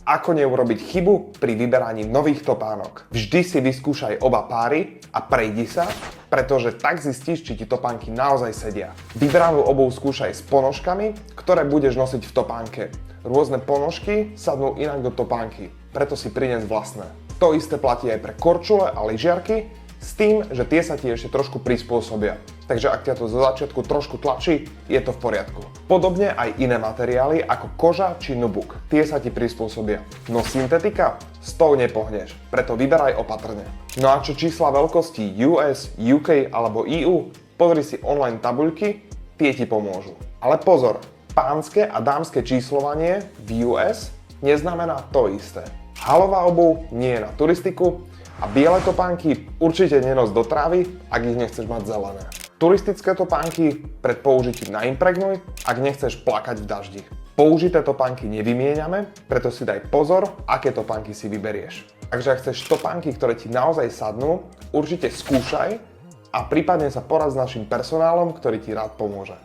Ako neurobiť chybu pri vyberaní nových topánok. Vždy si vyskúšaj oba páry a prejdi sa, pretože tak zistíš, či ti topánky naozaj sedia. Vybranú obuv skúšaj s ponožkami, ktoré budeš nosiť v topánke. Rôzne ponožky sadnú inak do topánky, preto si prines vlastné. To isté platí aj pre korčule a lyžiarky, s tým, že tie sa ti ešte trošku prispôsobia. Takže ak ťa to zo začiatku trošku tlačí, je to v poriadku. Podobne aj iné materiály ako koža či nubuk. Tie sa ti prispôsobia. No syntetika? S tou nepohneš, preto vyberaj opatrne. No a čo čísla veľkosti US, UK alebo EU? Pozri si online tabuľky, tie ti pomôžu. Ale pozor, pánske a dámske číslovanie v US neznamená to isté. Halová obuv nie je na turistiku a biele topánky určite nenos do trávy, ak ich nechceš mať zelené. Turistické topánky pred použitím naimpregnuj, ak nechceš plakať v daždi. Použité topánky nevymieňame, preto si daj pozor, aké topánky si vyberieš. Takže ak chceš topánky, ktoré ti naozaj sadnú, určite skúšaj a prípadne sa porad s našim personálom, ktorý ti rád pomôže.